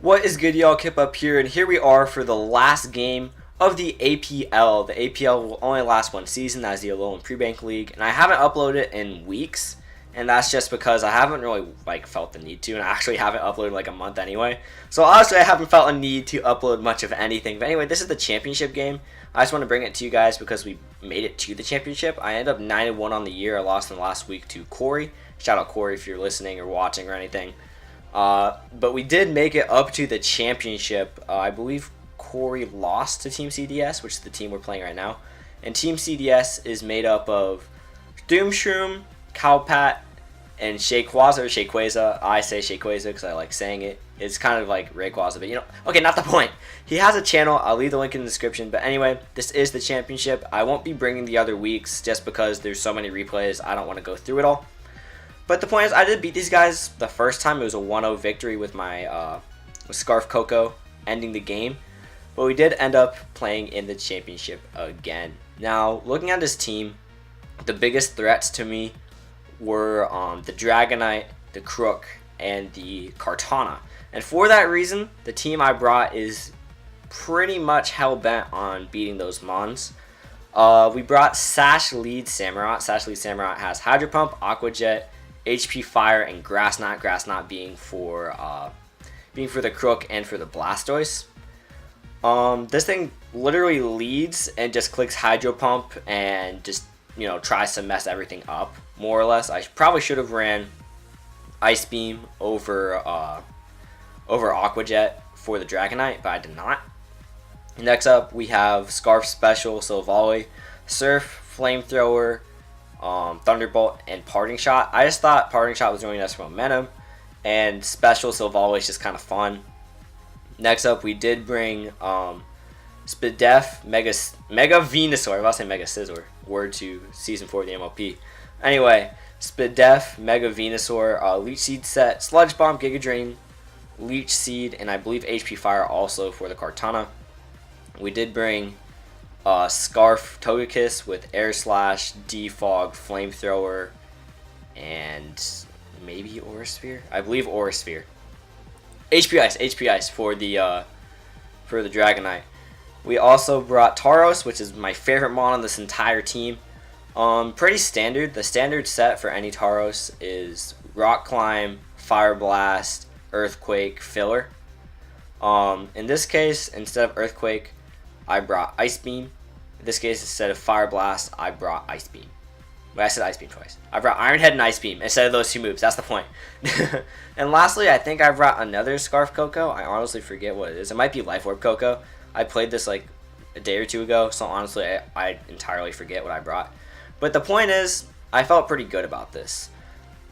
What is good, y'all? KipUp here, and here we are for the last game of the APL. The APL will only last one season, that is the Alolan PreBank League, and I haven't uploaded in weeks, and that's just because I haven't really felt the need to, and I actually haven't uploaded like a month anyway. So honestly, I haven't felt a need to upload much of anything. But anyway, this is the championship game. I just want to bring it to you guys because we made it to the championship. I ended up 9-1 on the year. I lost in the last week to Corey. Shout out Corey if you're listening or watching or anything. But we did make it up to the championship. I believe Corey lost to Team CDS, which is the team we're playing right now. And Team CDS is made up of Doomshroom, Cowpat, and Shayquaza. I say Shayquaza because I like saying it. It's kind of like Rayquaza, but okay, not the point. He has a channel. I'll leave the link in the description. But anyway, this is the championship. I won't be bringing the other weeks just because there's so many replays. I don't want to go through it all. But the point is, I did beat these guys the first time. It was a 1-0 victory with my Scarf Coco ending the game. But we did end up playing in the championship again. Now, looking at this team, the biggest threats to me were the Dragonite, the Crook, and the Kartana. And for that reason, the team I brought is pretty much hell-bent on beating those Mons. We brought Sash Lead Samurott. Sash Lead Samurott has Hydro Pump, Aqua Jet, HP Fire, and Grass Knot. Grass Knot being for the Crook and for the Blastoise. This thing literally leads and just clicks Hydro Pump and just tries to mess everything up more or less. I probably should have ran Ice Beam over Aqua Jet for the Dragonite, but I did not. Next up, we have Scarf Special, Silvally, Surf, Flamethrower, Thunderbolt, and Parting Shot. I just thought Parting Shot was really nice for momentum, and Special Silvally is just kind of fun. Next up, we did bring Spadef, Mega Venusaur. I was about to say Mega Scizor. Word to Season 4 of the MLP. Anyway, Spadef, Mega Venusaur, Leech Seed set, Sludge Bomb, Giga Drain, Leech Seed, and I believe HP Fire also for the Kartana. We did bring Scarf Togekiss with Air Slash, Defog, Flamethrower, and maybe Aura Sphere? I believe Aura Sphere. HP Ice for the Dragonite. We also brought Tauros, which is my favorite mon on this entire team. Pretty standard. The standard set for any Tauros is Rock Climb, Fire Blast, Earthquake, Filler. In this case, instead of Earthquake, I brought Ice Beam. In this case, instead of Fire Blast, I brought Ice Beam. Wait, I said Ice Beam twice. I brought Iron Head and Ice Beam instead of those two moves. That's the point. And lastly, I think I brought another Scarf Coco. I honestly forget what it is. It might be Life Orb Coco. I played this like a day or two ago, so honestly, I entirely forget what I brought. But the point is, I felt pretty good about this.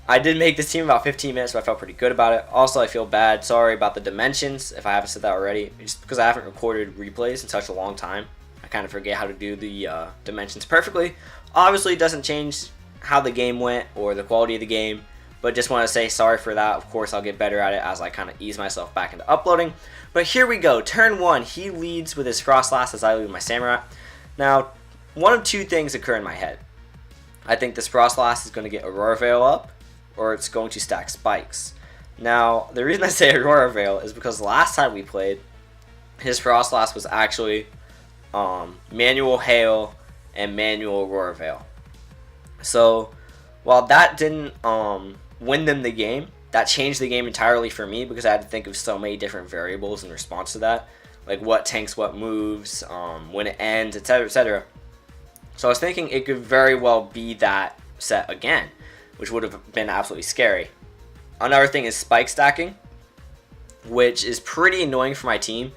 I did make this team about 15 minutes, so I felt pretty good about it. Also, I feel bad. Sorry about the dimensions, if I haven't said that already. Just because I haven't recorded replays in such a long time. I kind of forget how to do the dimensions perfectly. Obviously, it doesn't change how the game went or the quality of the game. But just want to say sorry for that. Of course, I'll get better at it as I kind of ease myself back into uploading. But here we go. Turn 1. He leads with his Frostlass as I lead with my Samurott. Now, one of two things occur in my head. I think this Frostlass is going to get Aurora Veil up, or it's going to stack spikes. Now, the reason I say Aurora Veil is because last time we played, his Frostlass was actually Manual Hail and Manual Aurora Veil. So, while that didn't win them the game, that changed the game entirely for me because I had to think of so many different variables in response to that. Like what tanks what moves, when it ends, etc., etc. So I was thinking it could very well be that set again, which would have been absolutely scary. Another thing is spike stacking, which is pretty annoying for my team,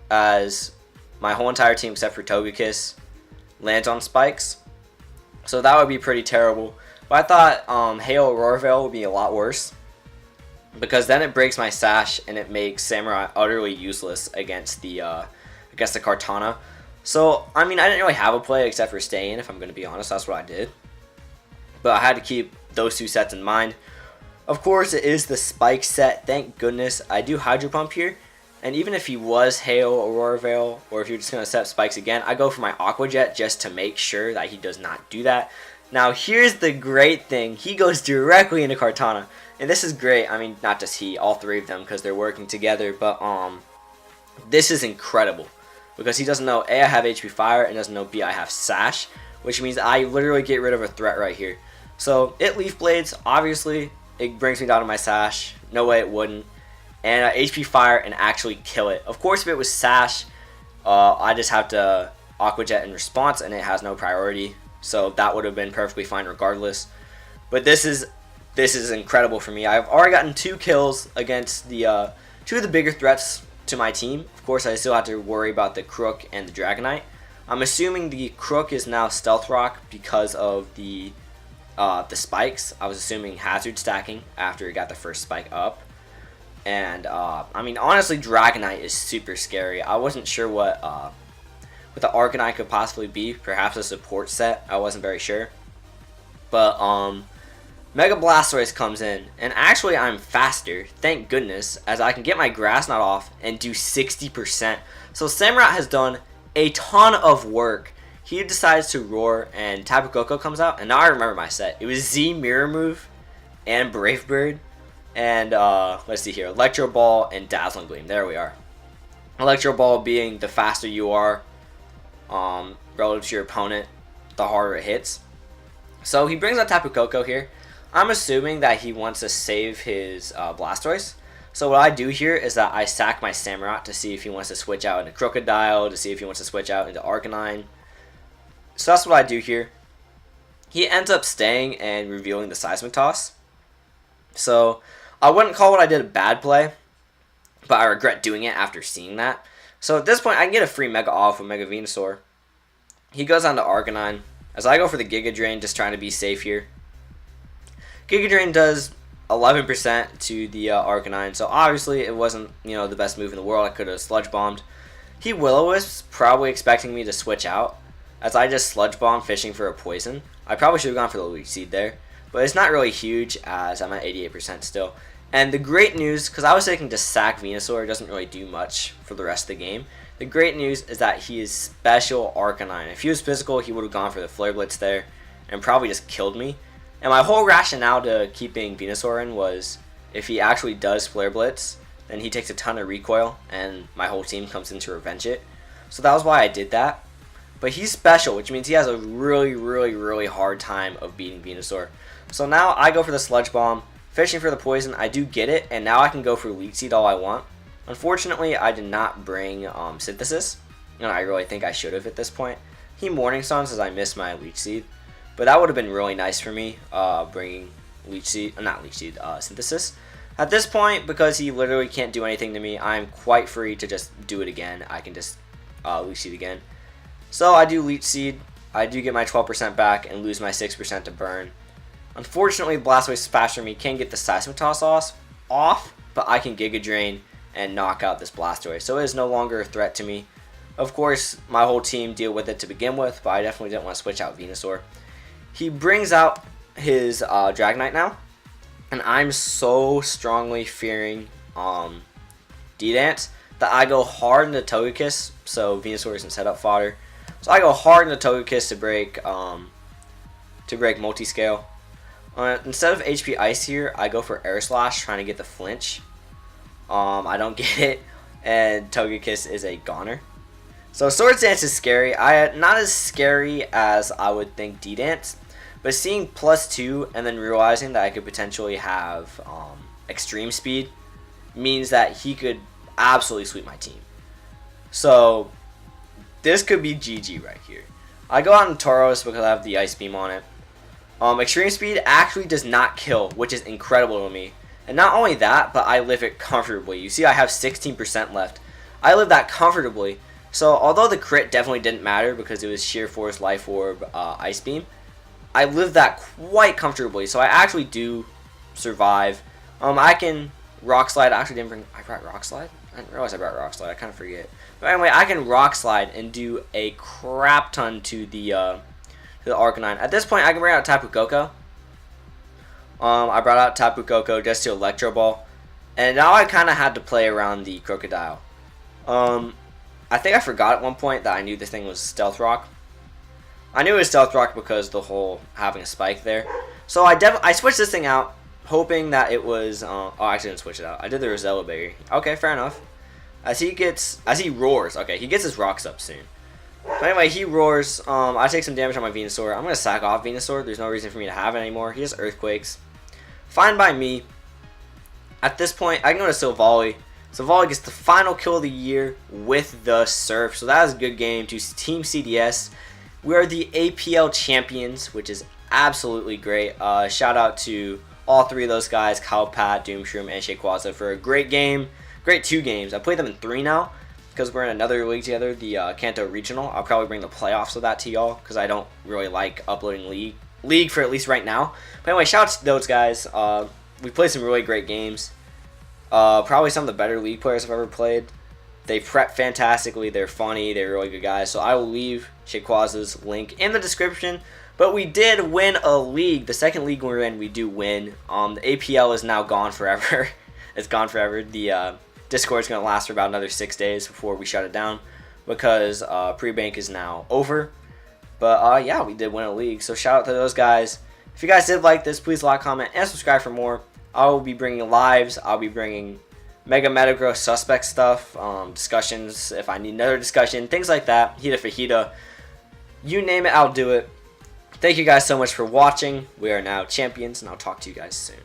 as my whole entire team except for Togekiss lands on spikes. So that would be pretty terrible. But I thought Hail Aurora Veil would be a lot worse, because then it breaks my Sash and it makes Samurai utterly useless against the Kartana. So, I mean, I didn't really have a play except for staying, if I'm going to be honest. That's what I did. But I had to keep those two sets in mind. Of course, it is the Spike set. Thank goodness. I do Hydro Pump here. And even if he was Hail Aurora Veil, or if you're just going to set spikes again, I go for my Aqua Jet just to make sure that he does not do that. Now here's the great thing. He goes directly into Kartana. And this is great. I mean, not just he, all three of them, because they're working together. But this is incredible. Because he doesn't know A, I have HP Fire, and doesn't know B, I have Sash. Which means I literally get rid of a threat right here. So it Leaf Blades, obviously, it brings me down to my Sash. No way it wouldn't. And HP Fire and actually kill it. Of course, if it was Sash, I just have to Aqua Jet in response, and it has no priority. So that would have been perfectly fine regardless. But this is incredible for me. I've already gotten 2 kills against the 2 of the bigger threats to my team. Of course, I still have to worry about the Crook and the Dragonite. I'm assuming the Crook is now Stealth Rock because of the spikes. I was assuming hazard stacking after it got the first spike up. And I mean, honestly, Dragonite is super scary. I wasn't sure what the Arcanine could possibly be. Perhaps a support set. I wasn't very sure. But Mega Blastoise comes in, and actually I'm faster, thank goodness, as I can get my Grass Knot off and do 60%. So Samurott has done a ton of work. He decides to roar, and Tapu Koko comes out, and now I remember my set. It was Z Mirror Move and Brave Bird, and let's see here, Electro Ball and Dazzling Gleam. There we are. Electro Ball being the faster you are relative to your opponent, the harder it hits. So he brings out Tapu Koko here. I'm assuming that he wants to save his Blastoise. So what I do here is that I sack my Samurott to see if he wants to switch out into Crocodile, to see if he wants to switch out into Arcanine. So that's what I do here. He ends up staying and revealing the Seismic Toss. So I wouldn't call what I did a bad play, but I regret doing it after seeing that. So at this point, I can get a free Mega off with Mega Venusaur. He goes on to Arcanine, as I go for the Giga Drain, just trying to be safe here. Giga Drain does 11% to the Arcanine, so obviously it wasn't, the best move in the world. I could have Sludge Bombed. He Will-O-Wisps, probably expecting me to switch out, as I just Sludge Bomb fishing for a poison. I probably should have gone for the Leech Seed there, but it's not really huge as I'm at 88% still. And the great news, because I was thinking to sack Venusaur, it doesn't really do much for the rest of the game. The great news is that he is special Arcanine. If he was physical, he would have gone for the Flare Blitz there and probably just killed me. And my whole rationale to keeping Venusaur in was if he actually does Flare Blitz, then he takes a ton of recoil and my whole team comes in to revenge it. So that was why I did that. But he's special, which means he has a really, really, really hard time of beating Venusaur. So now I go for the Sludge Bomb, fishing for the poison. I do get it, and now I can go for Leech Seed all I want. Unfortunately, I did not bring Synthesis, and I really think I should have at this point. He Morning Suns as I missed my Leech Seed. But that would have been really nice for me, bringing Synthesis. At this point, because he literally can't do anything to me, I'm quite free to just do it again. I can just Leech Seed again. So I do Leech Seed. I do get my 12% back and lose my 6% to burn. Unfortunately, Blastoise faster than me can get the Seismic Toss off, but I can Giga Drain and knock out this Blastoise. So it is no longer a threat to me. Of course, my whole team deal with it to begin with, but I definitely didn't want to switch out Venusaur. He brings out his Dragonite now, and I'm so strongly fearing D-Dance that I go hard into Togekiss, so Venusaur isn't set up fodder. So I go hard into Togekiss to break Multiscale. Instead of HP Ice here, I go for Air Slash, trying to get the flinch. I don't get it, and Togekiss is a goner. So Swords Dance is scary. Not as scary as I would think D-Dance, but seeing +2 and then realizing that I could potentially have Extreme Speed means that he could absolutely sweep my team. So this could be GG right here. I go out in Tauros because I have the Ice Beam on it. Extreme Speed actually does not kill, which is incredible to me. And not only that, but I live it comfortably. You see I have 16% left. I live that comfortably. So although the crit definitely didn't matter because it was Sheer Force, Life Orb, Ice Beam, I live that quite comfortably. So I actually do survive. I can Rock Slide. I actually didn't bring... I brought Rock Slide? I didn't realize I brought Rock Slide. I kind of forget. But anyway, I can Rock Slide and do a crap ton to the Arcanine. At this point, I can bring out Tapu Koko. I brought out Tapu Koko just to Electro Ball. And now I kind of had to play around the Crocodile. I think I forgot at one point that I knew this thing was Stealth Rock. I knew it was Stealth Rock because the whole having a spike there. So I switched this thing out, hoping that it was. Oh, I actually didn't switch it out. I did the Rosella Berry. Okay, fair enough. As he roars. Okay, he gets his rocks up soon. But anyway, he roars. I take some damage on my Venusaur. I'm gonna sack off Venusaur. There's no reason for me to have it anymore. He has Earthquakes. Fine by me. At this point, I can go to Silvally. Silvally gets the final kill of the year with the Surf. So that was a good game to Team CDS. We are the APL champions, which is absolutely great. Shout out to all three of those guys, Calpat, Doomshroom, and Shayquaza, for a great game. Great 2 games. I played them in 3 now because we're in another league together, the Kanto Regional. I'll probably bring the playoffs of that to y'all because I don't really like uploading league for at least right now. But anyway, shout out to those guys. We played some really great games. Probably some of the better league players I've ever played. They prep fantastically. They're funny. They're really good guys. So I will leave Shayquaza's link in the description. But we did win a league. The second league we're in, we do win. The APL is now gone forever. It's gone forever. The Discord is going to last for about another 6 days before we shut it down because PreBank is now over. But yeah, we did win a league. So shout out to those guys. If you guys did like this, please like, comment, and subscribe for more. I will be bringing lives. I'll be bringing Mega Metagross suspect stuff, discussions if I need another discussion, things like that. Hita Fajita, you name it, I'll do it. Thank you guys so much for watching. We are now champions, and I'll talk to you guys soon.